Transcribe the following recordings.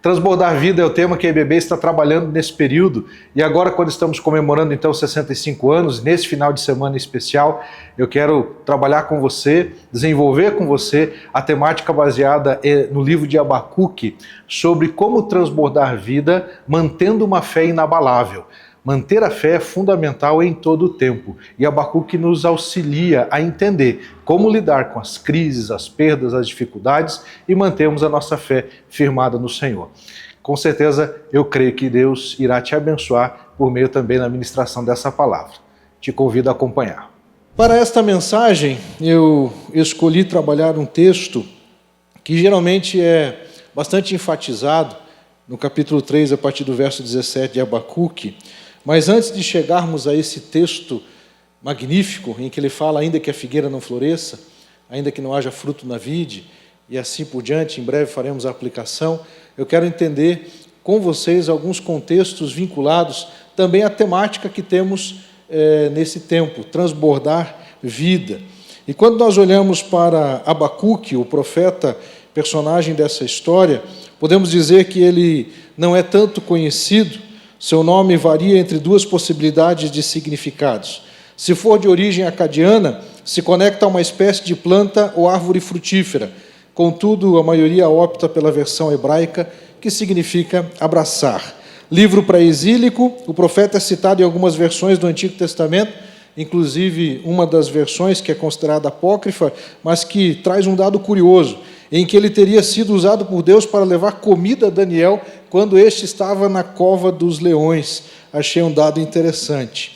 Transbordar vida é o tema que a IBB está trabalhando nesse período, e agora, quando estamos comemorando então 65 anos, nesse final de semana especial, eu quero trabalhar com você, desenvolver com você a temática baseada no livro de Abacuque, sobre como transbordar vida mantendo uma fé inabalável. Manter a fé é fundamental em todo o tempo, e Abacuque nos auxilia a entender como lidar com as crises, as perdas, as dificuldades e mantermos a nossa fé firmada no Senhor. Com certeza, eu creio que Deus irá te abençoar por meio também da ministração dessa palavra. Te convido a acompanhar. Para esta mensagem, eu escolhi trabalhar um texto que geralmente é bastante enfatizado no capítulo 3, a partir do verso 17 de Abacuque. Mas antes de chegarmos a esse texto magnífico, em que ele fala, ainda que a figueira não floresça, ainda que não haja fruto na vide, e assim por diante, em breve faremos a aplicação, eu quero entender com vocês alguns contextos vinculados também à temática que temos nesse tempo, transbordar vida. E quando nós olhamos para Abacuque, o profeta, personagem dessa história, podemos dizer que ele não é tanto conhecido. Seu nome varia entre duas possibilidades de significados. Se for de origem acadiana, se conecta a uma espécie de planta ou árvore frutífera. Contudo, a maioria opta pela versão hebraica, que significa abraçar. Livro pré-exílico, o profeta é citado em algumas versões do Antigo Testamento, inclusive uma das versões que é considerada apócrifa, mas que traz um dado curioso, em que ele teria sido usado por Deus para levar comida a Daniel quando este estava na cova dos leões. Achei um dado interessante.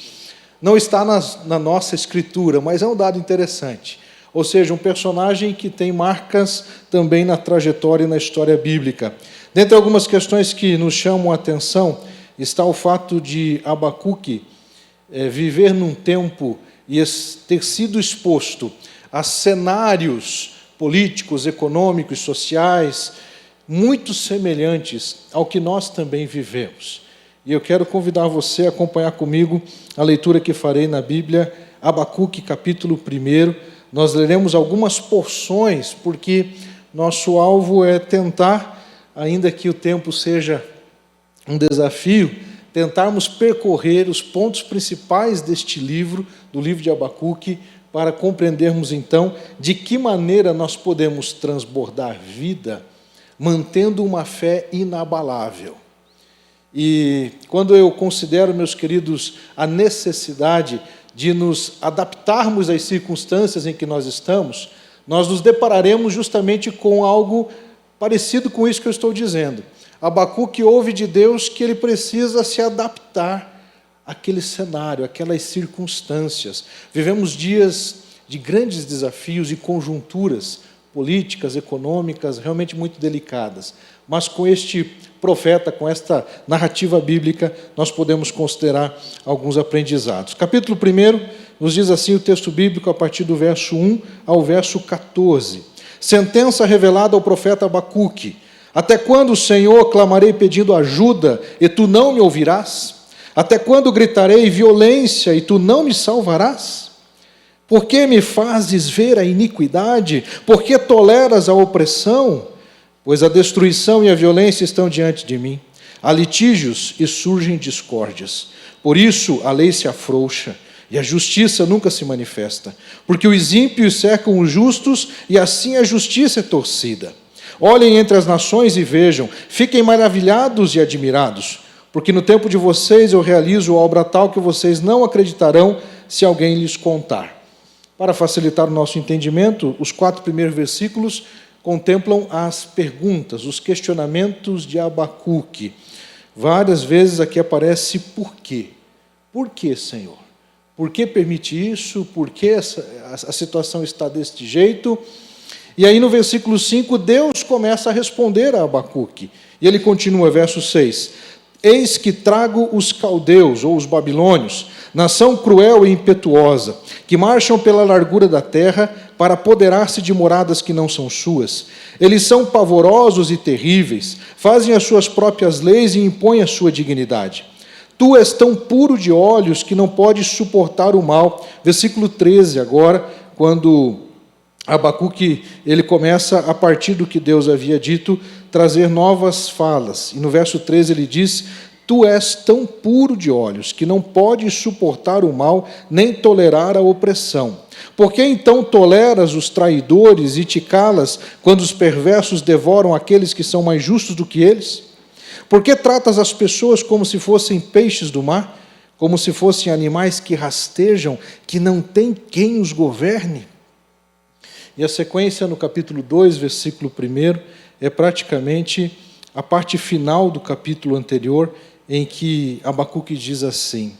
Não está na nossa escritura, mas é um dado interessante. Ou seja, um personagem que tem marcas também na trajetória e na história bíblica. Dentre algumas questões que nos chamam a atenção, está o fato de Abacuque viver num tempo e ter sido exposto a cenários políticos, econômicos, sociais, muito semelhantes ao que nós também vivemos. E eu quero convidar você a acompanhar comigo a leitura que farei na Bíblia, Abacuque, capítulo 1. Nós leremos algumas porções, porque nosso alvo é tentar, ainda que o tempo seja um desafio, tentarmos percorrer os pontos principais deste livro, do livro de Abacuque, para compreendermos, então, de que maneira nós podemos transbordar vida, mantendo uma fé inabalável. E quando eu considero, meus queridos, a necessidade de nos adaptarmos às circunstâncias em que nós estamos, nós nos depararemos justamente com algo parecido com isso que eu estou dizendo. Abacuque ouve de Deus que ele precisa se adaptar àquele cenário, aquelas circunstâncias. Vivemos dias de grandes desafios e conjunturas políticas, econômicas, realmente muito delicadas. Mas com este profeta, com esta narrativa bíblica, nós podemos considerar alguns aprendizados. Capítulo 1 nos diz assim o texto bíblico, a partir do verso 1 ao verso 14. Sentença revelada ao profeta Abacuque. Até quando, Senhor, clamarei pedindo ajuda, e tu não me ouvirás? Até quando gritarei violência, e tu não me salvarás? Por que me fazes ver a iniquidade? Por que toleras a opressão? Pois a destruição e a violência estão diante de mim. Há litígios e surgem discórdias. Por isso a lei se afrouxa, e a justiça nunca se manifesta. Porque os ímpios cercam os justos, e assim a justiça é torcida. Olhem entre as nações e vejam, fiquem maravilhados e admirados, porque no tempo de vocês eu realizo obra tal que vocês não acreditarão se alguém lhes contar. Para facilitar o nosso entendimento, os 4 primeiros versículos contemplam as perguntas, os questionamentos de Abacuque. Várias vezes aqui aparece por quê. Por quê, Senhor? Por que permite isso? Por que a situação está deste jeito? E aí no versículo 5, Deus começa a responder a Abacuque. E ele continua, verso 6. Eis que trago os caldeus, ou os babilônios, nação cruel e impetuosa, que marcham pela largura da terra para apoderar-se de moradas que não são suas. Eles são pavorosos e terríveis, fazem as suas próprias leis e impõem a sua dignidade. Tu és tão puro de olhos que não podes suportar o mal. Versículo 13 agora, quando Abacuque ele começa a partir do que Deus havia dito, trazer novas falas. E no verso 13 ele diz: tu és tão puro de olhos, que não podes suportar o mal, nem tolerar a opressão. Por que então toleras os traidores e te calas, quando os perversos devoram aqueles que são mais justos do que eles? Por que tratas as pessoas como se fossem peixes do mar, como se fossem animais que rastejam, que não tem quem os governe? E a sequência no capítulo 2, versículo 1, é praticamente a parte final do capítulo anterior, em que Abacuque diz assim: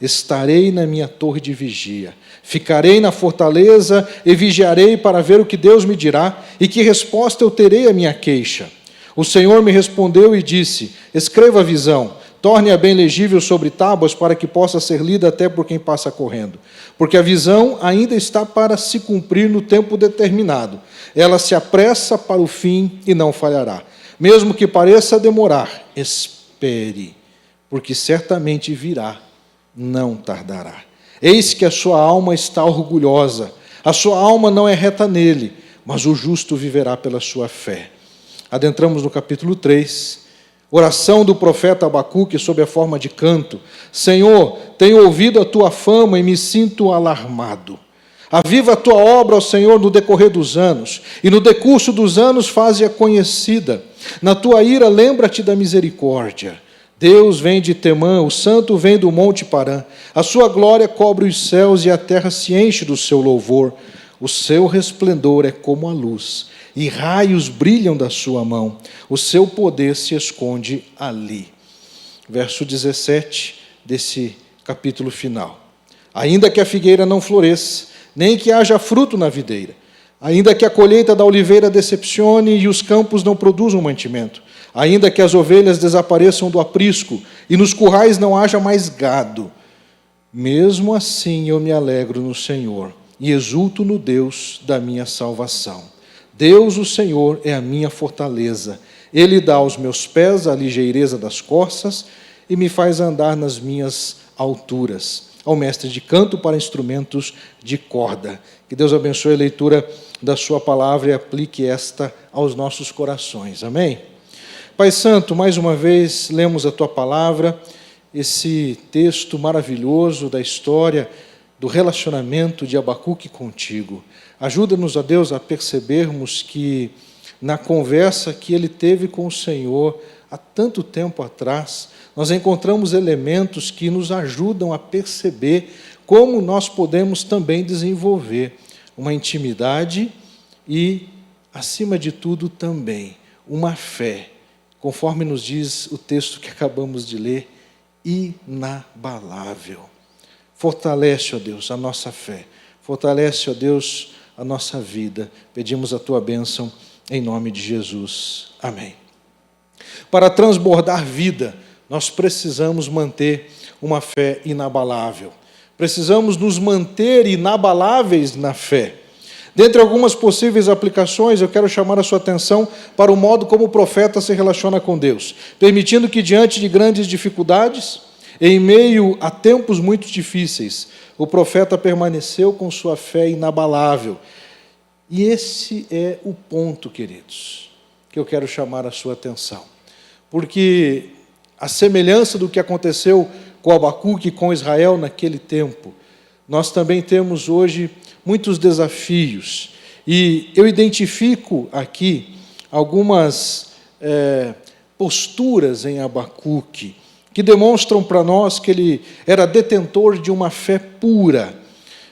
estarei na minha torre de vigia, ficarei na fortaleza e vigiarei para ver o que Deus me dirá e que resposta eu terei à minha queixa. O Senhor me respondeu e disse: escreva a visão, torne-a bem legível sobre tábuas para que possa ser lida até por quem passa correndo. Porque a visão ainda está para se cumprir no tempo determinado. Ela se apressa para o fim e não falhará. Mesmo que pareça demorar, espere, porque certamente virá, não tardará. Eis que a sua alma está orgulhosa, a sua alma não é reta nele, mas o justo viverá pela sua fé. Adentramos no capítulo 3, oração do profeta Abacuque sob a forma de canto. Senhor, tenho ouvido a tua fama e me sinto alarmado. Aviva a tua obra, ó Senhor, no decorrer dos anos, e no decurso dos anos faze-a conhecida. Na tua ira lembra-te da misericórdia. Deus vem de Temã, o santo vem do monte Parã. A sua glória cobre os céus e a terra se enche do seu louvor. O seu resplendor é como a luz, e raios brilham da sua mão. O seu poder se esconde ali. Verso 17 desse capítulo final. Ainda que a figueira não floresça, nem que haja fruto na videira, ainda que a colheita da oliveira decepcione e os campos não produzam mantimento, ainda que as ovelhas desapareçam do aprisco e nos currais não haja mais gado, mesmo assim eu me alegro no Senhor e exulto no Deus da minha salvação. Deus, o Senhor, é a minha fortaleza. Ele dá aos meus pés a ligeireza das corças e me faz andar nas minhas alturas. Ao mestre de canto para instrumentos de corda. Que Deus abençoe a leitura da sua palavra e aplique esta aos nossos corações. Amém? Pai Santo, mais uma vez lemos a tua palavra, esse texto maravilhoso da história do relacionamento de Abacuque contigo. Ajuda-nos, ó Deus, a percebermos que na conversa que ele teve com o Senhor há tanto tempo atrás, nós encontramos elementos que nos ajudam a perceber como nós podemos também desenvolver uma intimidade e, acima de tudo, também uma fé, conforme nos diz o texto que acabamos de ler, inabalável. Fortalece, ó Deus, a nossa fé. Fortalece, ó Deus, a nossa vida. Pedimos a tua bênção em nome de Jesus. Amém. Para transbordar vida, nós precisamos manter uma fé inabalável. Precisamos nos manter inabaláveis na fé. Dentre algumas possíveis aplicações, eu quero chamar a sua atenção para o modo como o profeta se relaciona com Deus, permitindo que, diante de grandes dificuldades, em meio a tempos muito difíceis, o profeta permaneceu com sua fé inabalável. E esse é o ponto, queridos, que eu quero chamar a sua atenção. Porque, a semelhança do que aconteceu com Abacuque e com Israel naquele tempo, nós também temos hoje muitos desafios. E eu identifico aqui algumas posturas em Abacuque que demonstram para nós que ele era detentor de uma fé pura,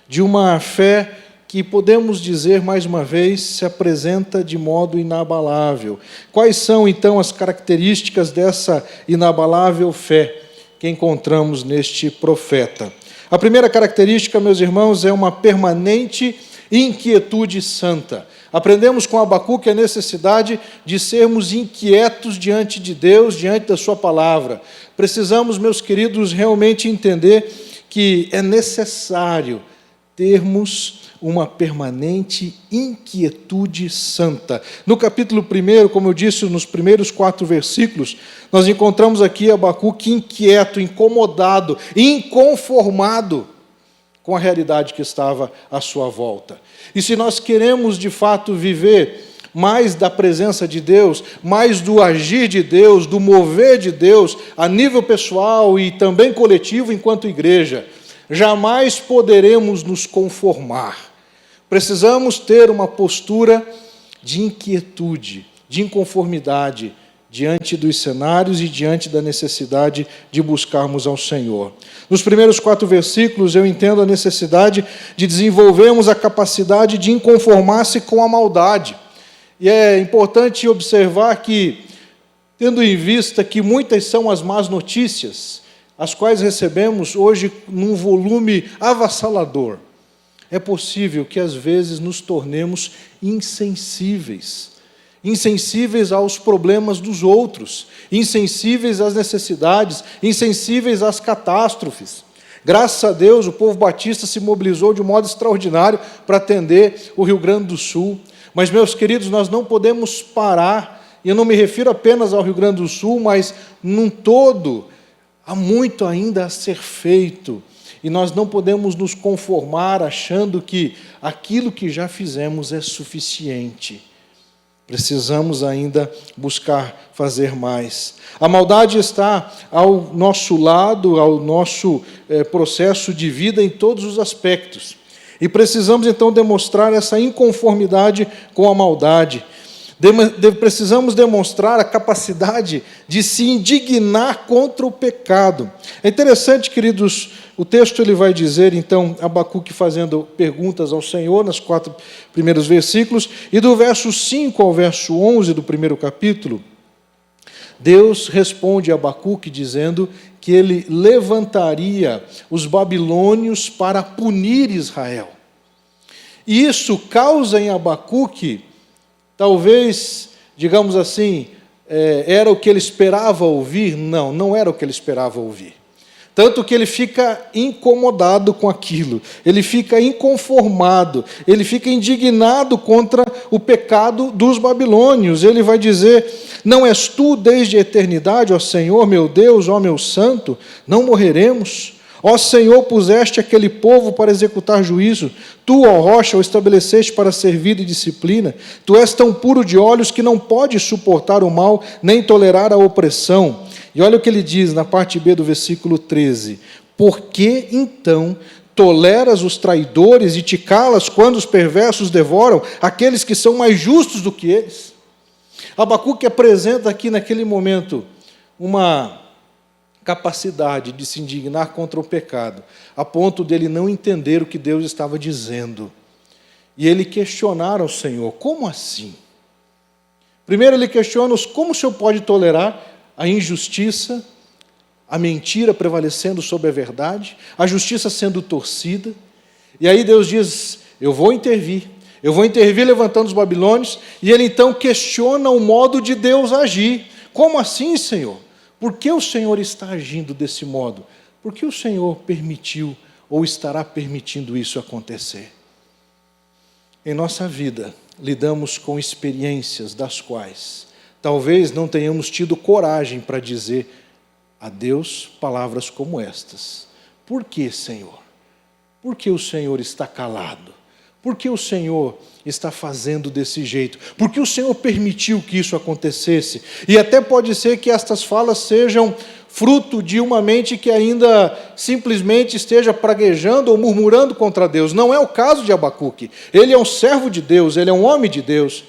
de uma fé que podemos dizer, mais uma vez, se apresenta de modo inabalável. Quais são, então, as características dessa inabalável fé que encontramos neste profeta? A primeira característica, meus irmãos, é uma permanente inquietude santa. Aprendemos com Abacuque a necessidade de sermos inquietos diante de Deus, diante da sua palavra. Precisamos, meus queridos, realmente entender que é necessário termos uma permanente inquietude santa. No capítulo 1, como eu disse, nos primeiros 4 versículos, nós encontramos aqui Abacuque inquieto, incomodado, inconformado com a realidade que estava à sua volta. E se nós queremos, de fato, viver mais da presença de Deus, mais do agir de Deus, do mover de Deus, a nível pessoal e também coletivo enquanto igreja, jamais poderemos nos conformar. Precisamos ter uma postura de inquietude, de inconformidade, diante dos cenários e diante da necessidade de buscarmos ao Senhor. Nos primeiros 4 versículos, eu entendo a necessidade de desenvolvermos a capacidade de inconformar-se com a maldade. E é importante observar que, tendo em vista que muitas são as más notícias, as quais recebemos hoje num volume avassalador, é possível que às vezes nos tornemos insensíveis aos problemas dos outros, insensíveis às necessidades, insensíveis às catástrofes. Graças a Deus, o povo batista se mobilizou de um modo extraordinário para atender o Rio Grande do Sul. Mas, meus queridos, nós não podemos parar, e eu não me refiro apenas ao Rio Grande do Sul, mas num todo, há muito ainda a ser feito. E nós não podemos nos conformar achando que aquilo que já fizemos é suficiente. Precisamos ainda buscar fazer mais. A maldade está ao nosso lado, ao nosso processo de vida em todos os aspectos. E precisamos então demonstrar essa inconformidade com a maldade. Precisamos demonstrar a capacidade de se indignar contra o pecado. É interessante, queridos, o texto ele vai dizer, então, Abacuque fazendo perguntas ao Senhor, nos 4 primeiros versículos, e do verso 5 ao verso 11 do primeiro capítulo, Deus responde a Abacuque dizendo que ele levantaria os babilônios para punir Israel. E isso causa em Abacuque, talvez, digamos assim, era o que ele esperava ouvir? Não, não era o que ele esperava ouvir. Tanto que ele fica incomodado com aquilo, ele fica inconformado, ele fica indignado contra o pecado dos babilônios. Ele vai dizer: não és tu desde a eternidade, ó Senhor, meu Deus, ó meu santo, não morreremos? Ó Senhor, puseste aquele povo para executar juízo, tu, ó rocha, o estabeleceste para servir e disciplina. Tu és tão puro de olhos que não podes suportar o mal, nem tolerar a opressão. E olha o que ele diz na parte B do versículo 13. Por que, então, toleras os traidores e te calas quando os perversos devoram aqueles que são mais justos do que eles? Abacuque apresenta aqui, naquele momento, uma capacidade de se indignar contra o pecado, a ponto dele não entender o que Deus estava dizendo. E ele questionar ao Senhor: como assim? Primeiro ele questiona como o Senhor pode tolerar a injustiça, a mentira prevalecendo sobre a verdade, a justiça sendo torcida. E aí Deus diz: eu vou intervir levantando os babilônios. E ele então questiona o modo de Deus agir. Como assim, Senhor? Por que o Senhor está agindo desse modo? Por que o Senhor permitiu ou estará permitindo isso acontecer? Em nossa vida, lidamos com experiências das quais talvez não tenhamos tido coragem para dizer a Deus palavras como estas. Por que, Senhor? Por que o Senhor está calado? Por que o Senhor está fazendo desse jeito? Por que o Senhor permitiu que isso acontecesse? E até pode ser que estas falas sejam fruto de uma mente que ainda simplesmente esteja praguejando ou murmurando contra Deus. Não é o caso de Abacuque. Ele é um servo de Deus, ele é um homem de Deus.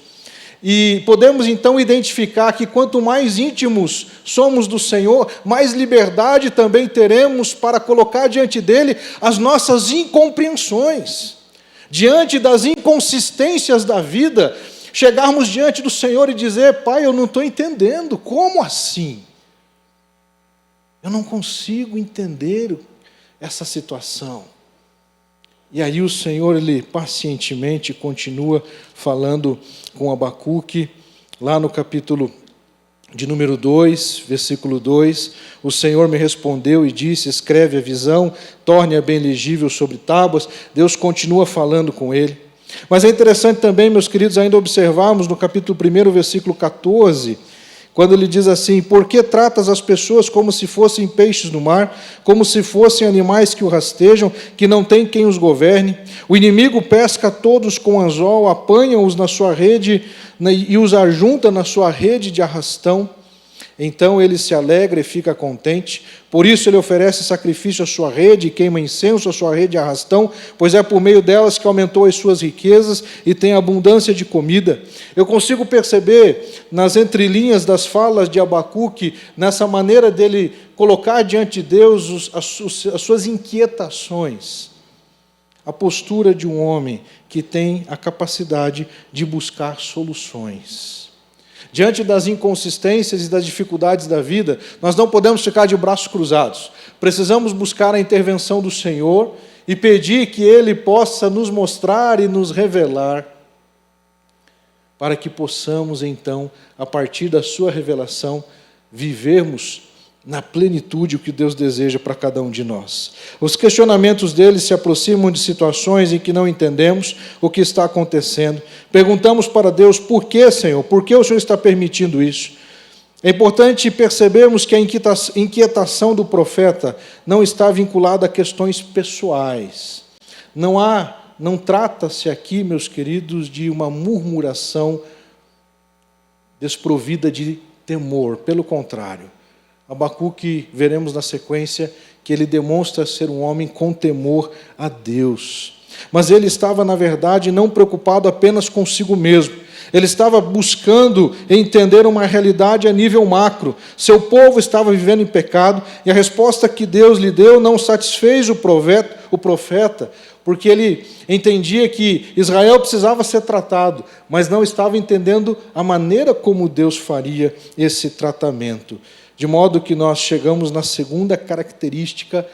E podemos então identificar que quanto mais íntimos somos do Senhor, mais liberdade também teremos para colocar diante dele as nossas incompreensões. Diante das inconsistências da vida, chegarmos diante do Senhor e dizer: Pai, eu não estou entendendo, como assim? Eu não consigo entender essa situação. E aí o Senhor, ele pacientemente continua falando com Abacuque, lá no capítulo de número 2, versículo 2, o Senhor me respondeu e disse: escreve a visão, torne-a bem legível sobre tábuas. Deus continua falando com ele. Mas é interessante também, meus queridos, ainda observarmos no capítulo 1, versículo 14, quando ele diz assim: por que tratas as pessoas como se fossem peixes no mar, como se fossem animais que o rastejam, que não tem quem os governe? O inimigo pesca todos com anzol, apanha-os na sua rede e os ajunta na sua rede de arrastão. Então ele se alegra e fica contente, por isso ele oferece sacrifício à sua rede e queima incenso à sua rede de arrastão, pois é por meio delas que aumentou as suas riquezas e tem abundância de comida. Eu consigo perceber nas entrelinhas das falas de Abacuque, nessa maneira dele colocar diante de Deus as suas inquietações, a postura de um homem que tem a capacidade de buscar soluções. Diante das inconsistências e das dificuldades da vida, nós não podemos ficar de braços cruzados. Precisamos buscar a intervenção do Senhor e pedir que Ele possa nos mostrar e nos revelar, para que possamos, então, a partir da sua revelação, vivermos na plenitude o que Deus deseja para cada um de nós. Os questionamentos dele se aproximam de situações em que não entendemos o que está acontecendo. Perguntamos para Deus: por que, Senhor? Por que o Senhor está permitindo isso? É importante percebermos que a inquietação do profeta não está vinculada a questões pessoais. Não trata-se aqui, meus queridos, de uma murmuração desprovida de temor. Pelo contrário, Abacuque, veremos na sequência, que ele demonstra ser um homem com temor a Deus. Mas ele estava, na verdade, não preocupado apenas consigo mesmo. Ele estava buscando entender uma realidade a nível macro. Seu povo estava vivendo em pecado, e a resposta que Deus lhe deu não satisfez o profeta, porque ele entendia que Israel precisava ser tratado, mas não estava entendendo a maneira como Deus faria esse tratamento. De modo que nós chegamos na segunda característica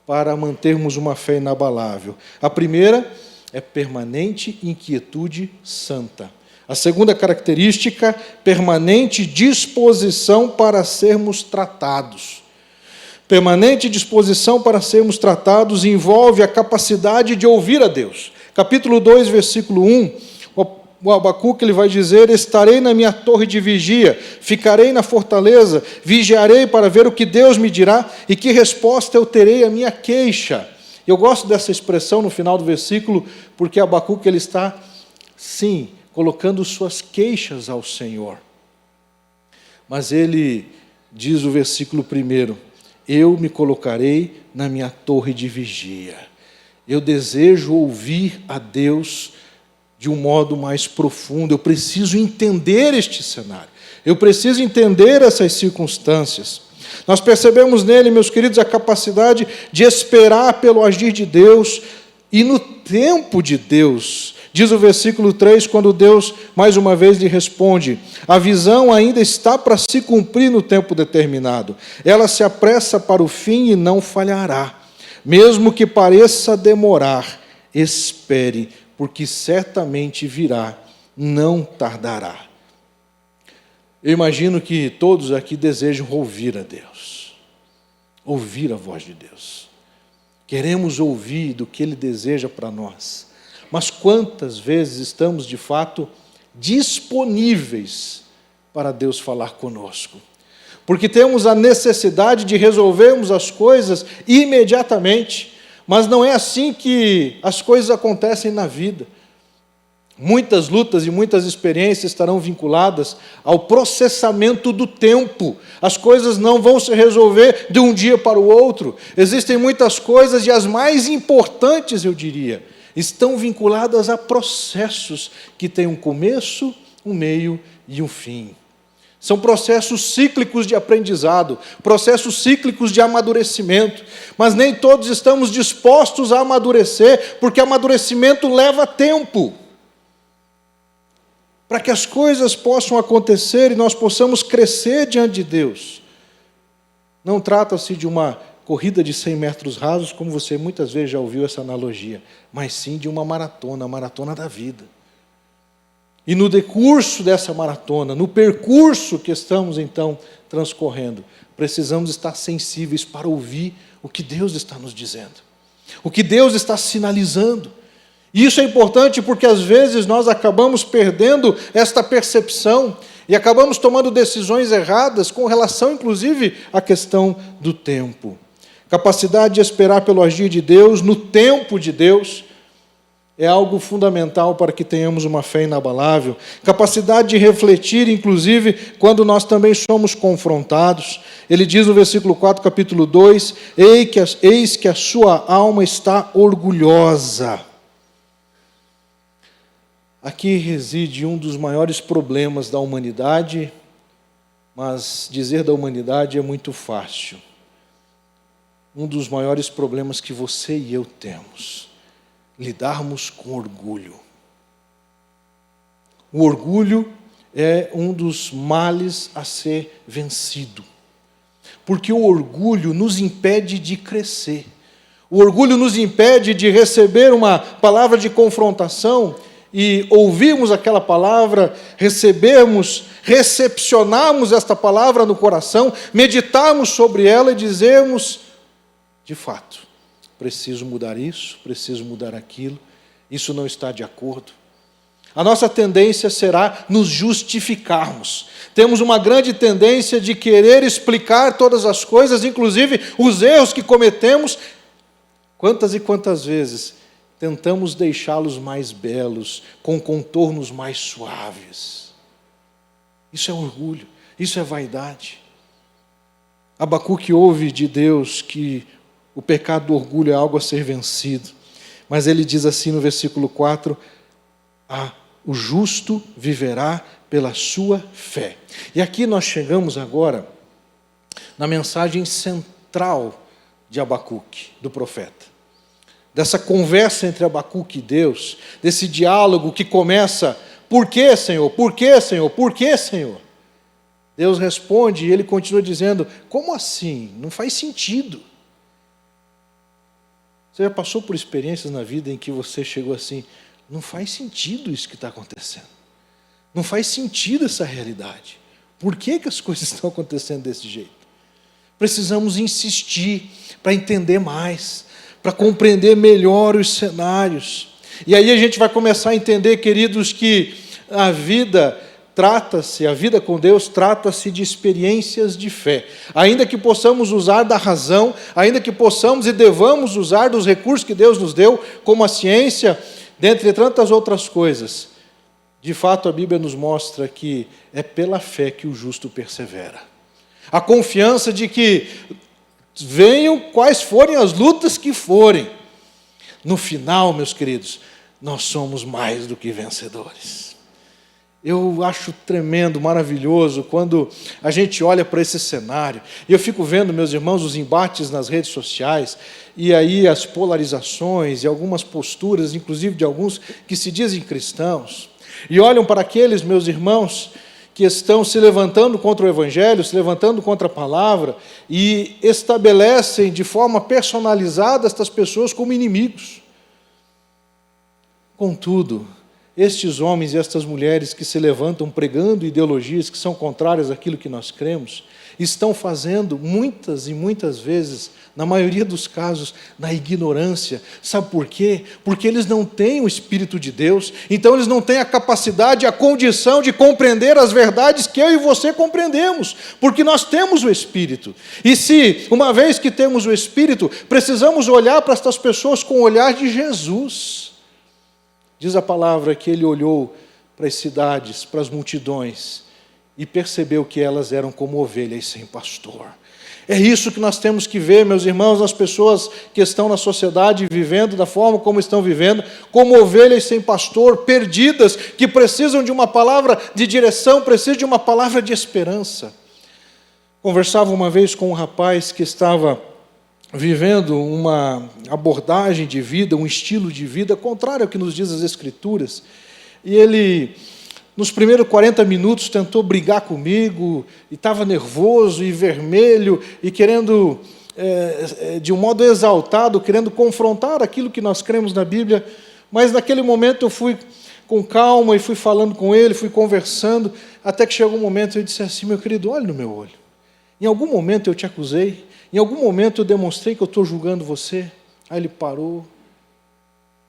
para mantermos uma fé inabalável. A primeira é permanente inquietude santa. A segunda característica, permanente disposição para sermos tratados. Permanente disposição para sermos tratados envolve a capacidade de ouvir a Deus. Capítulo 2, versículo 1, o Abacuque ele vai dizer: estarei na minha torre de vigia, ficarei na fortaleza, vigiarei para ver o que Deus me dirá e que resposta eu terei à minha queixa. Eu gosto dessa expressão no final do versículo, porque Abacuque ele está, sim, colocando suas queixas ao Senhor. Mas ele diz o versículo 1: eu me colocarei na minha torre de vigia. Eu desejo ouvir a Deus de um modo mais profundo. Eu preciso entender este cenário. Eu preciso entender essas circunstâncias. Nós percebemos nele, meus queridos, a capacidade de esperar pelo agir de Deus e no tempo de Deus. Diz o versículo 3, quando Deus, mais uma vez, lhe responde: a visão ainda está para se cumprir no tempo determinado. Ela se apressa para o fim e não falhará. Mesmo que pareça demorar, espere, porque certamente virá, não tardará. Eu imagino que todos aqui desejam ouvir a Deus, ouvir a voz de Deus. Queremos ouvir do que Ele deseja para nós. Mas quantas vezes estamos, de fato, disponíveis para Deus falar conosco? Porque temos a necessidade de resolvermos as coisas imediatamente. Mas não é assim que as coisas acontecem na vida. Muitas lutas e muitas experiências estarão vinculadas ao processamento do tempo. As coisas não vão se resolver de um dia para o outro. Existem muitas coisas, e as mais importantes, eu diria, estão vinculadas a processos que têm um começo, um meio e um fim. São processos cíclicos de aprendizado, processos cíclicos de amadurecimento, mas nem todos estamos dispostos a amadurecer, porque amadurecimento leva tempo. Para que as coisas possam acontecer e nós possamos crescer diante de Deus. Não trata-se de uma corrida de 100 metros rasos, como você muitas vezes já ouviu essa analogia, mas sim de uma maratona, a maratona da vida. E no decurso dessa maratona, no percurso que estamos então transcorrendo, precisamos estar sensíveis para ouvir o que Deus está nos dizendo, o que Deus está sinalizando. E isso é importante porque às vezes nós acabamos perdendo esta percepção E acabamos tomando decisões erradas com relação, inclusive, à questão do tempo. Capacidade de esperar pelo agir de Deus, no tempo de Deus, é algo fundamental para que tenhamos uma fé inabalável. Capacidade de refletir, inclusive, quando nós também somos confrontados. Ele diz no versículo 4, capítulo 2, eis que a sua alma está orgulhosa. Aqui reside um dos maiores problemas da humanidade, mas dizer da humanidade é muito fácil. Um dos maiores problemas que você e eu temos, lidarmos com orgulho. O orgulho é um dos males a ser vencido, porque o orgulho nos impede de crescer. O orgulho nos impede de receber uma palavra de confrontação e ouvirmos aquela palavra, recepcionarmos esta palavra no coração, meditarmos sobre ela e dizermos, de fato, preciso mudar isso, preciso mudar aquilo, isso não está de acordo. A nossa tendência será nos justificarmos. Temos uma grande tendência de querer explicar todas as coisas, inclusive os erros que cometemos. Quantas e quantas vezes tentamos deixá-los mais belos, com contornos mais suaves. Isso é orgulho, isso é vaidade. Abacuque ouve de Deus que o pecado do orgulho é algo a ser vencido. Mas ele diz assim no versículo 4, o justo viverá pela sua fé. E aqui nós chegamos agora na mensagem central de Abacuque, do profeta. Dessa conversa entre Abacuque e Deus, desse diálogo que começa, por que, Senhor? Por que, Senhor? Por que, Senhor? Deus responde e ele continua dizendo, como assim? Não faz sentido. Você já passou por experiências na vida em que você chegou assim, não faz sentido isso que está acontecendo. Não faz sentido essa realidade. Por que as coisas estão acontecendo desse jeito? Precisamos insistir para entender mais, para compreender melhor os cenários. E aí a gente vai começar a entender, queridos, que a vida com Deus trata-se de experiências de fé. Ainda que possamos usar da razão, ainda que possamos e devamos usar dos recursos que Deus nos deu, como a ciência, dentre tantas outras coisas, de fato a Bíblia nos mostra que é pela fé que o justo persevera. A confiança de que venham quais forem as lutas que forem, no final, meus queridos, nós somos mais do que vencedores. Eu acho tremendo, maravilhoso, quando a gente olha para esse cenário, e eu fico vendo, meus irmãos, os embates nas redes sociais, e aí as polarizações, e algumas posturas, inclusive de alguns que se dizem cristãos, e olham para aqueles, meus irmãos, que estão se levantando contra o Evangelho, se levantando contra a palavra, e estabelecem de forma personalizada estas pessoas como inimigos. Contudo, estes homens e estas mulheres que se levantam pregando ideologias que são contrárias àquilo que nós cremos, estão fazendo muitas e muitas vezes, na maioria dos casos, na ignorância. Sabe por quê? Porque eles não têm o Espírito de Deus, então eles não têm a capacidade, a condição de compreender as verdades que eu e você compreendemos, porque nós temos o Espírito. E se, uma vez que temos o Espírito, precisamos olhar para estas pessoas com o olhar de Jesus. Diz a palavra que ele olhou para as cidades, para as multidões, e percebeu que elas eram como ovelhas sem pastor. É isso que nós temos que ver, meus irmãos, nas pessoas que estão na sociedade vivendo da forma como estão vivendo, como ovelhas sem pastor, perdidas, que precisam de uma palavra de direção, precisam de uma palavra de esperança. Conversava uma vez com um rapaz que estava vivendo uma abordagem de vida, um estilo de vida contrário ao que nos diz as Escrituras, e ele, nos primeiros 40 minutos, tentou brigar comigo, e estava nervoso e vermelho, e querendo, de um modo exaltado, querendo confrontar aquilo que nós cremos na Bíblia, mas naquele momento eu fui com calma, e fui falando com ele, fui conversando, até que chegou um momento e eu disse assim, meu querido, olhe no meu olho, em algum momento eu te acusei, em algum momento eu demonstrei que eu estou julgando você? Aí ele parou.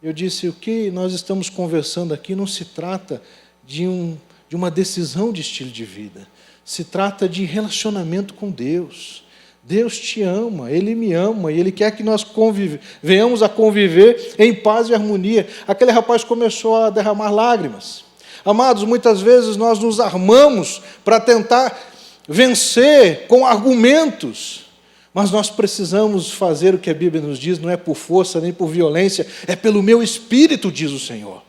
Eu disse, o que nós estamos conversando aqui não se trata de de uma decisão de estilo de vida. Se trata de relacionamento com Deus. Deus te ama, Ele me ama, e Ele quer que nós venhamos a conviver em paz e harmonia. Aquele rapaz começou a derramar lágrimas. Amados, muitas vezes nós nos armamos para tentar vencer com argumentos, mas nós precisamos fazer o que a Bíblia nos diz, não é por força nem por violência, é pelo meu Espírito, diz o Senhor.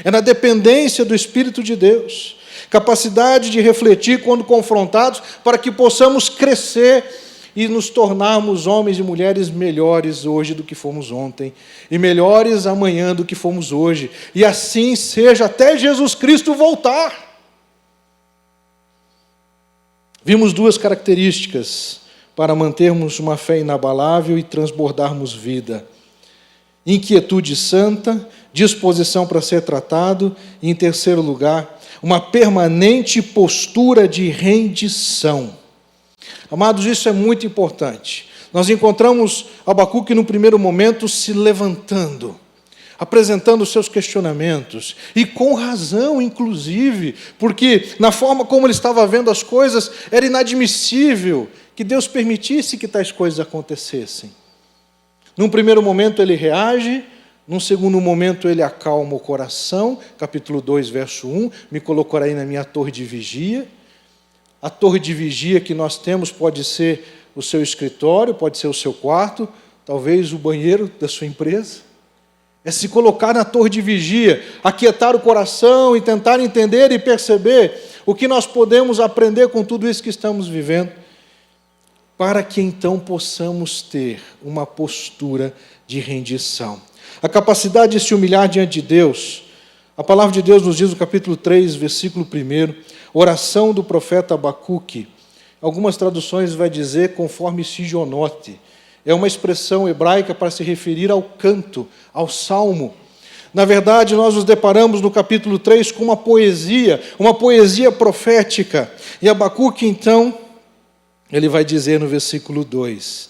É na dependência do Espírito de Deus. Capacidade de refletir quando confrontados, para que possamos crescer e nos tornarmos homens e mulheres melhores hoje do que fomos ontem, e melhores amanhã do que fomos hoje, e assim seja até Jesus Cristo voltar. Vimos duas características para mantermos uma fé inabalável e transbordarmos vida: inquietude santa, disposição para ser tratado, e, em terceiro lugar, uma permanente postura de rendição. Amados, isso é muito importante. Nós encontramos Abacuque no primeiro momento se levantando, apresentando os seus questionamentos, e com razão, inclusive, porque na forma como ele estava vendo as coisas, era inadmissível que Deus permitisse que tais coisas acontecessem. Num primeiro momento ele reage, num segundo momento ele acalma o coração, capítulo 2, verso 1, me colocarei na minha torre de vigia. A torre de vigia que nós temos pode ser o seu escritório, pode ser o seu quarto, talvez o banheiro da sua empresa. É se colocar na torre de vigia, aquietar o coração e tentar entender e perceber o que nós podemos aprender com tudo isso que estamos vivendo, para que então possamos ter uma postura de rendição. A capacidade de se humilhar diante de Deus. A palavra de Deus nos diz no capítulo 3, versículo 1, oração do profeta Abacuque. Algumas traduções vai dizer conforme Sigionote. É uma expressão hebraica para se referir ao canto, ao salmo. Na verdade, nós nos deparamos no capítulo 3 com uma poesia profética. E Abacuque, então, ele vai dizer no versículo 2,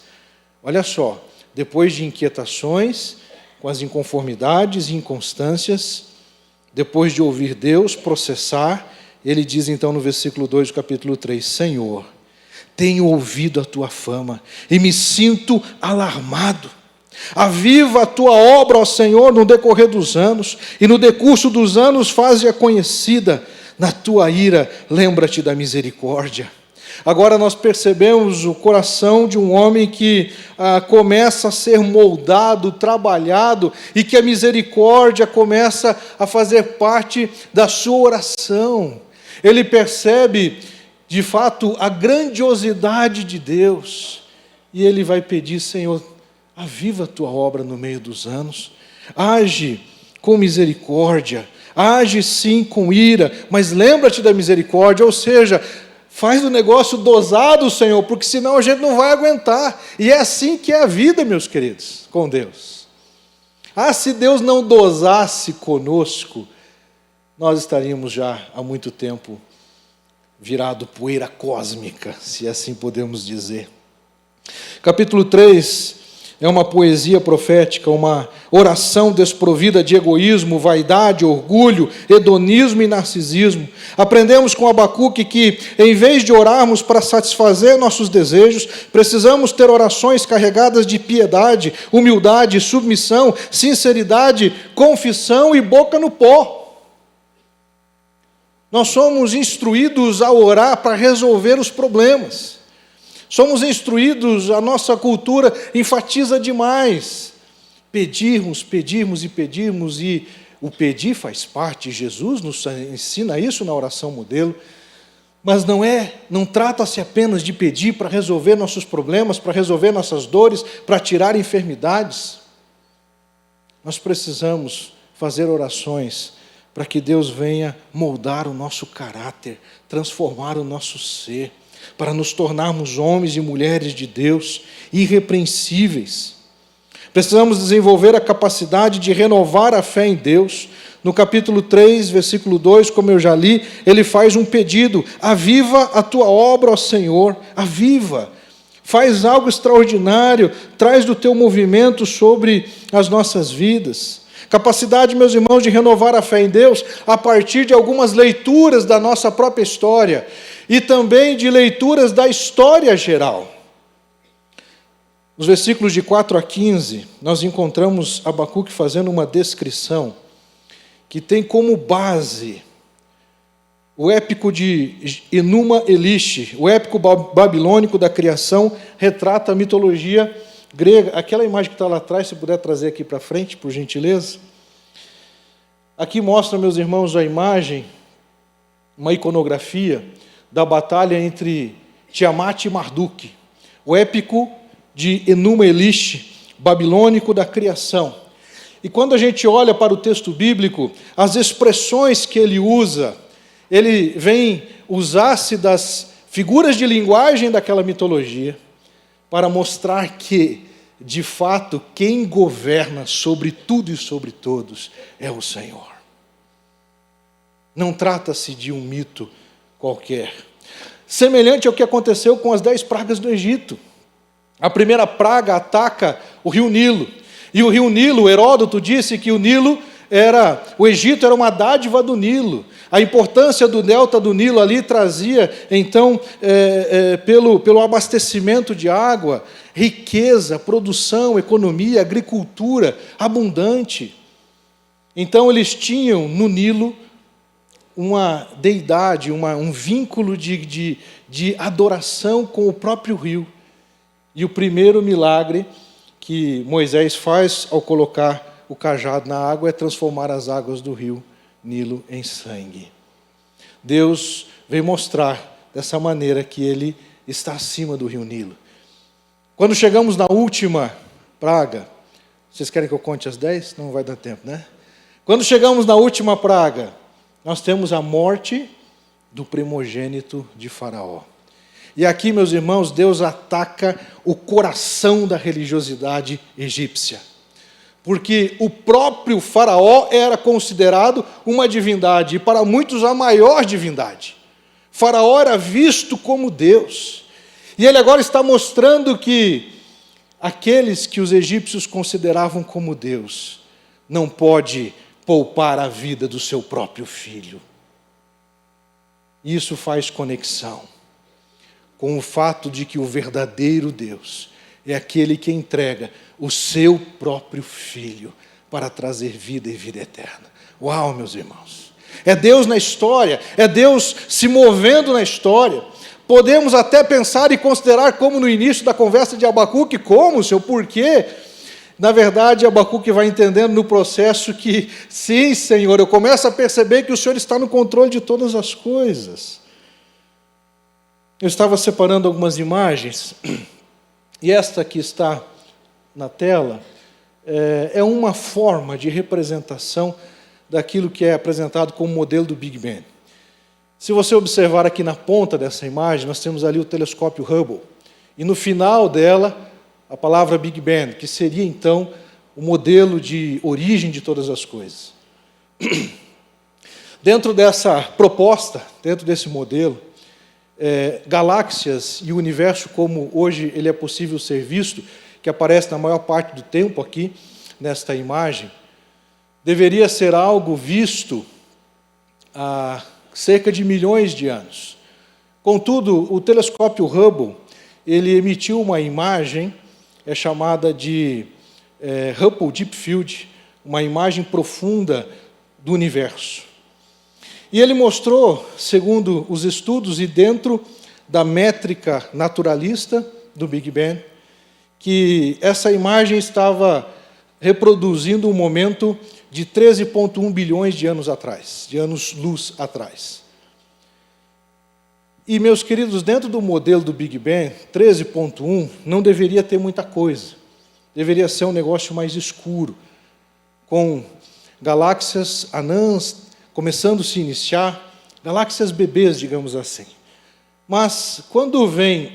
olha só, depois de inquietações, com as inconformidades e inconstâncias, depois de ouvir Deus, processar, ele diz então no versículo 2 do capítulo 3, Senhor, tenho ouvido a tua fama e me sinto alarmado. Aviva a tua obra, ó Senhor, no decorrer dos anos, e no decurso dos anos faze-a conhecida. Na tua ira, lembra-te da misericórdia. Agora nós percebemos o coração de um homem que começa a ser moldado, trabalhado, e que a misericórdia começa a fazer parte da sua oração. Ele percebe, de fato, a grandiosidade de Deus, e ele vai pedir, Senhor, aviva a tua obra no meio dos anos, age com misericórdia, age sim com ira, mas lembra-te da misericórdia, ou seja, faz o negócio dosado, Senhor, porque senão a gente não vai aguentar. E é assim que é a vida, meus queridos, com Deus. Se Deus não dosasse conosco, nós estaríamos já há muito tempo virado poeira cósmica, se assim podemos dizer. Capítulo 3 é uma poesia profética, uma oração desprovida de egoísmo, vaidade, orgulho, hedonismo e narcisismo. Aprendemos com Abacuque que, em vez de orarmos para satisfazer nossos desejos, precisamos ter orações carregadas de piedade, humildade, submissão, sinceridade, confissão e boca no pó. Nós somos instruídos a orar para resolver os problemas. Somos instruídos, a nossa cultura enfatiza demais. Pedirmos, e o pedir faz parte, Jesus nos ensina isso na oração modelo, mas não trata-se apenas de pedir para resolver nossos problemas, para resolver nossas dores, para tirar enfermidades. Nós precisamos fazer orações para que Deus venha moldar o nosso caráter, transformar o nosso ser, para nos tornarmos homens e mulheres de Deus irrepreensíveis. Precisamos desenvolver a capacidade de renovar a fé em Deus. No capítulo 3, versículo 2, como eu já li, ele faz um pedido: aviva a tua obra, ó Senhor, aviva. Faz algo extraordinário, traz do teu movimento sobre as nossas vidas. Capacidade, meus irmãos, de renovar a fé em Deus a partir de algumas leituras da nossa própria história e também de leituras da história geral. Nos versículos de 4 a 15, nós encontramos Abacuque fazendo uma descrição que tem como base o épico de Enuma Elish, o épico babilônico da criação, retrata a mitologia grega. Aquela imagem que está lá atrás, se puder trazer aqui para frente, por gentileza. Aqui mostra, meus irmãos, a imagem, uma iconografia da batalha entre Tiamat e Marduk, o épico de Enuma Elish, babilônico da criação. E quando a gente olha para o texto bíblico, as expressões que ele usa, ele vem usar-se das figuras de linguagem daquela mitologia para mostrar que, de fato, quem governa sobre tudo e sobre todos é o Senhor. Não trata-se de um mito qualquer. Semelhante ao que aconteceu com as 10 pragas do Egito. A primeira praga ataca o rio Nilo. E o rio Nilo, Heródoto disse que o Egito era uma dádiva do Nilo. A importância do delta do Nilo ali trazia, então, pelo abastecimento de água, riqueza, produção, economia, agricultura abundante. Então, eles tinham no Nilo uma deidade, um vínculo de adoração com o próprio rio. E o primeiro milagre que Moisés faz ao colocar o cajado na água é transformar as águas do rio Nilo em sangue. Deus veio mostrar dessa maneira que ele está acima do rio Nilo. Quando chegamos na última praga, vocês querem que eu conte as 10? Não vai dar tempo, né? Quando chegamos na última praga, nós temos a morte do primogênito de Faraó. E aqui, meus irmãos, Deus ataca o coração da religiosidade egípcia. Porque o próprio Faraó era considerado uma divindade, e para muitos a maior divindade. Faraó era visto como Deus. E ele agora está mostrando que aqueles que os egípcios consideravam como Deus não pode poupar a vida do seu próprio filho. Isso faz conexão com o fato de que o verdadeiro Deus é aquele que entrega o seu próprio filho para trazer vida e vida eterna. Uau, meus irmãos! É Deus na história, é Deus se movendo na história. Podemos até pensar e considerar como no início da conversa de Abacuque, como, seu porquê. Na verdade, Abacuque vai entendendo no processo que, sim, Senhor, eu começo a perceber que o Senhor está no controle de todas as coisas. Eu estava separando algumas imagens, e esta que está na tela é uma forma de representação daquilo que é apresentado como modelo do Big Bang. Se você observar aqui na ponta dessa imagem, nós temos ali o telescópio Hubble, e no final dela, a palavra Big Bang, que seria então o modelo de origem de todas as coisas. Dentro dessa proposta, dentro desse modelo, galáxias e o universo como hoje ele é possível ser visto, que aparece na maior parte do tempo aqui, nesta imagem, deveria ser algo visto há cerca de milhões de anos. Contudo, o telescópio Hubble, ele emitiu uma imagem, chamada de Hubble Deep Field, uma imagem profunda do universo. E ele mostrou, segundo os estudos e dentro da métrica naturalista do Big Bang, que essa imagem estava reproduzindo um momento de 13,1 bilhões de anos atrás, de anos-luz atrás. E, meus queridos, dentro do modelo do Big Bang, 13,1 não deveria ter muita coisa. Deveria ser um negócio mais escuro, com galáxias anãs começando a se iniciar, galáxias bebês, digamos assim. Mas, quando vem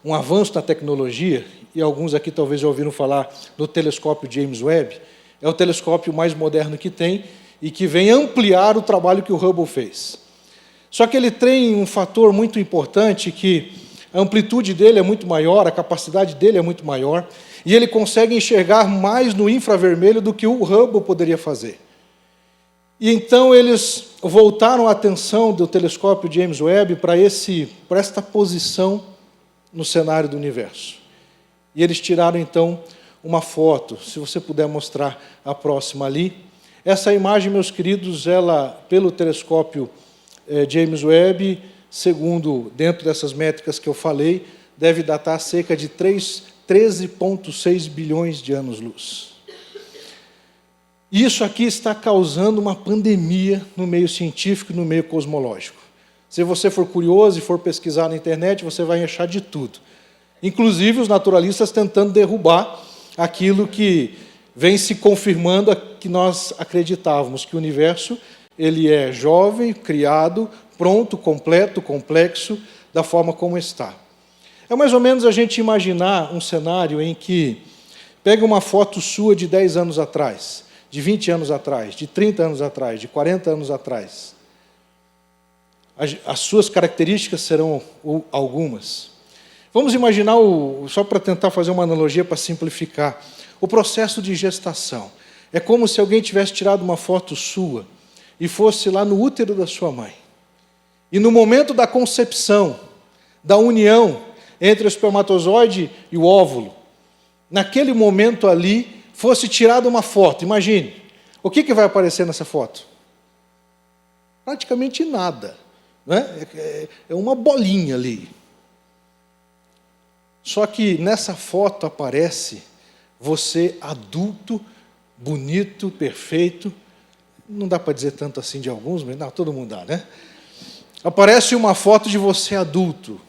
um avanço na tecnologia, e alguns aqui talvez já ouviram falar do telescópio James Webb, é o telescópio mais moderno que tem e que vem ampliar o trabalho que o Hubble fez. Só que ele tem um fator muito importante que a amplitude dele é muito maior, a capacidade dele é muito maior, e ele consegue enxergar mais no infravermelho do que o Hubble poderia fazer. E então eles voltaram a atenção do telescópio James Webb para esta posição no cenário do universo. E eles tiraram então uma foto, se você puder mostrar a próxima ali. Essa imagem, meus queridos, ela, pelo telescópio James Webb, segundo, dentro dessas métricas que eu falei, deve datar cerca de 13,6 bilhões de anos-luz. Isso aqui está causando uma pandemia no meio científico e no meio cosmológico. Se você for curioso e for pesquisar na internet, você vai achar de tudo. Inclusive os naturalistas tentando derrubar aquilo que vem se confirmando que nós acreditávamos, que o universo ele é jovem, criado, pronto, completo, complexo, da forma como está. É mais ou menos a gente imaginar um cenário em que pega uma foto sua de 10 anos atrás, de 20 anos atrás, de 30 anos atrás, de 40 anos atrás. As suas características serão algumas. Vamos imaginar, só para tentar fazer uma analogia para simplificar, o processo de gestação. É como se alguém tivesse tirado uma foto sua e fosse lá no útero da sua mãe. E no momento da concepção, da união entre o espermatozoide e o óvulo, naquele momento ali, fosse tirada uma foto. Imagine, o que vai aparecer nessa foto? Praticamente nada. Não é? É uma bolinha ali. Só que nessa foto aparece você adulto, bonito, perfeito. Não dá para dizer tanto assim de alguns, mas não, todo mundo dá, né? Aparece uma foto de você adulto.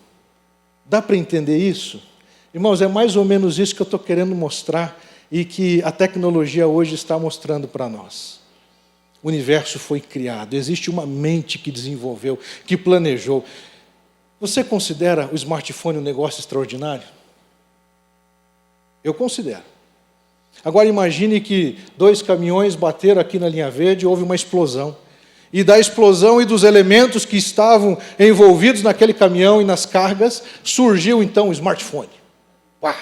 Dá para entender isso? Irmãos, é mais ou menos isso que eu estou querendo mostrar e que a tecnologia hoje está mostrando para nós. O universo foi criado, existe uma mente que desenvolveu, que planejou. Você considera o smartphone um negócio extraordinário? Eu considero. Agora imagine que 2 caminhões bateram aqui na linha verde e houve uma explosão. E da explosão e dos elementos que estavam envolvidos naquele caminhão e nas cargas, surgiu então o smartphone. Uau!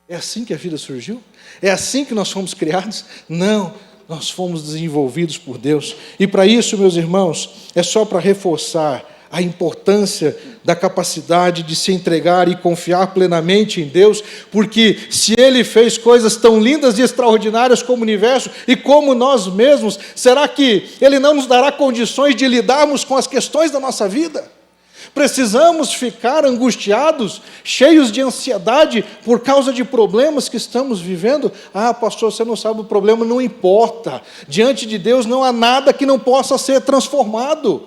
É assim que a vida surgiu? É assim que nós fomos criados? Não, nós fomos desenvolvidos por Deus. E para isso, meus irmãos, é só para reforçar a importância da capacidade de se entregar e confiar plenamente em Deus, porque se Ele fez coisas tão lindas e extraordinárias como o universo e como nós mesmos, será que Ele não nos dará condições de lidarmos com as questões da nossa vida? Precisamos ficar angustiados, cheios de ansiedade por causa de problemas que estamos vivendo? Ah, pastor, você não sabe o problema, não importa. Diante de Deus não há nada que não possa ser transformado.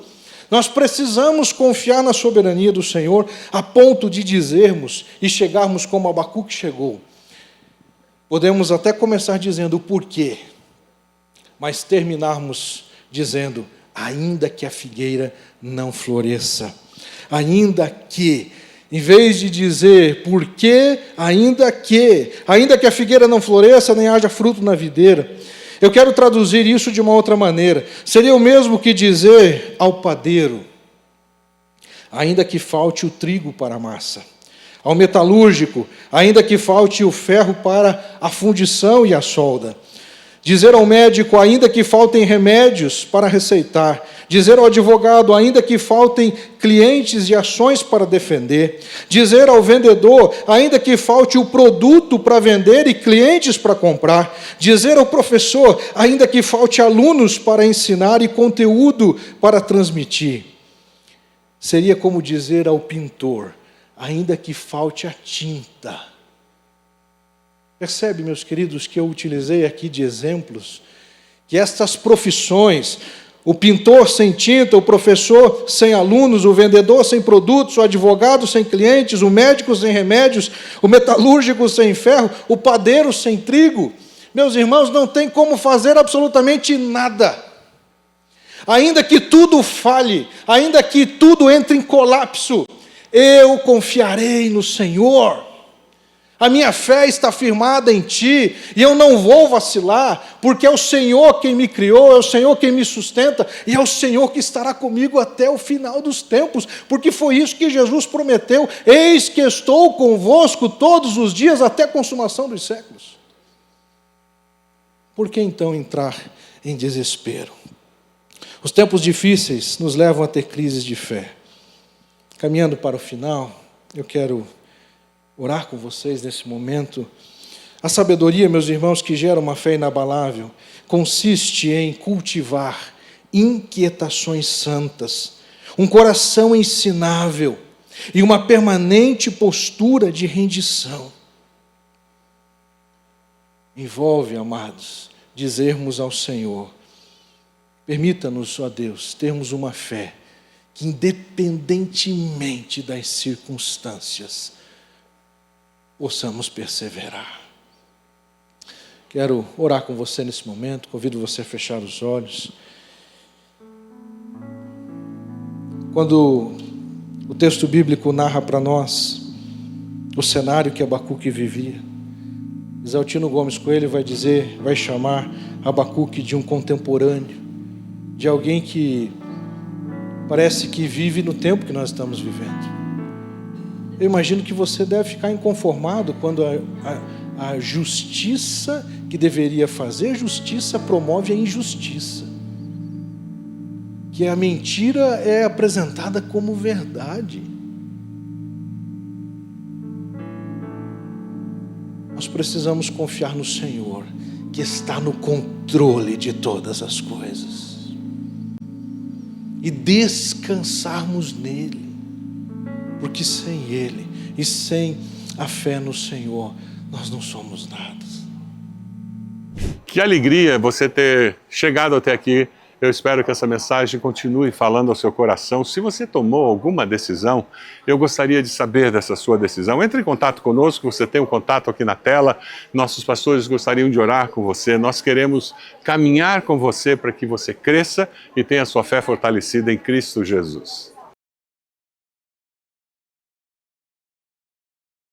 Nós precisamos confiar na soberania do Senhor a ponto de dizermos e chegarmos como Abacuque chegou. Podemos até começar dizendo o porquê, mas terminarmos dizendo, ainda que a figueira não floresça. Ainda que, em vez de dizer por quê, ainda que a figueira não floresça, nem haja fruto na videira. Eu quero traduzir isso de uma outra maneira. Seria o mesmo que dizer ao padeiro, ainda que falte o trigo para a massa. Ao metalúrgico, ainda que falte o ferro para a fundição e a solda. Dizer ao médico, ainda que faltem remédios para receitar. Dizer ao advogado, ainda que faltem clientes e ações para defender. Dizer ao vendedor, ainda que falte o produto para vender e clientes para comprar. Dizer ao professor, ainda que falte alunos para ensinar e conteúdo para transmitir. Seria como dizer ao pintor, ainda que falte a tinta. Percebe, meus queridos, que eu utilizei aqui de exemplos, que estas profissões, o pintor sem tinta, o professor sem alunos, o vendedor sem produtos, o advogado sem clientes, o médico sem remédios, o metalúrgico sem ferro, o padeiro sem trigo, meus irmãos, não tem como fazer absolutamente nada. Ainda que tudo falhe, ainda que tudo entre em colapso, eu confiarei no Senhor. A minha fé está firmada em Ti, e eu não vou vacilar, porque é o Senhor quem me criou, é o Senhor quem me sustenta, e é o Senhor que estará comigo até o final dos tempos, porque foi isso que Jesus prometeu: eis que estou convosco todos os dias até a consumação dos séculos. Por que então entrar em desespero? Os tempos difíceis nos levam a ter crises de fé. Caminhando para o final, eu quero orar com vocês nesse momento. A sabedoria, meus irmãos, que gera uma fé inabalável, consiste em cultivar inquietações santas, um coração ensinável e uma permanente postura de rendição. Envolve, amados, dizermos ao Senhor: permita-nos, ó Deus, termos uma fé que, independentemente das circunstâncias, possamos perseverar. Quero orar com você nesse momento, convido você a fechar os olhos. Quando o texto bíblico narra para nós o cenário que Abacuque vivia, Exaltino Gomes Coelho vai chamar Abacuque de um contemporâneo, de alguém que parece que vive no tempo que nós estamos vivendo. Eu imagino que você deve ficar inconformado quando a justiça que deveria fazer justiça promove a injustiça. Que a mentira é apresentada como verdade. Nós precisamos confiar no Senhor, que está no controle de todas as coisas. E descansarmos nele. Porque sem Ele e sem a fé no Senhor, nós não somos nada. Que alegria você ter chegado até aqui. Eu espero que essa mensagem continue falando ao seu coração. Se você tomou alguma decisão, eu gostaria de saber dessa sua decisão. Entre em contato conosco, você tem um contato aqui na tela. Nossos pastores gostariam de orar com você. Nós queremos caminhar com você para que você cresça e tenha a sua fé fortalecida em Cristo Jesus.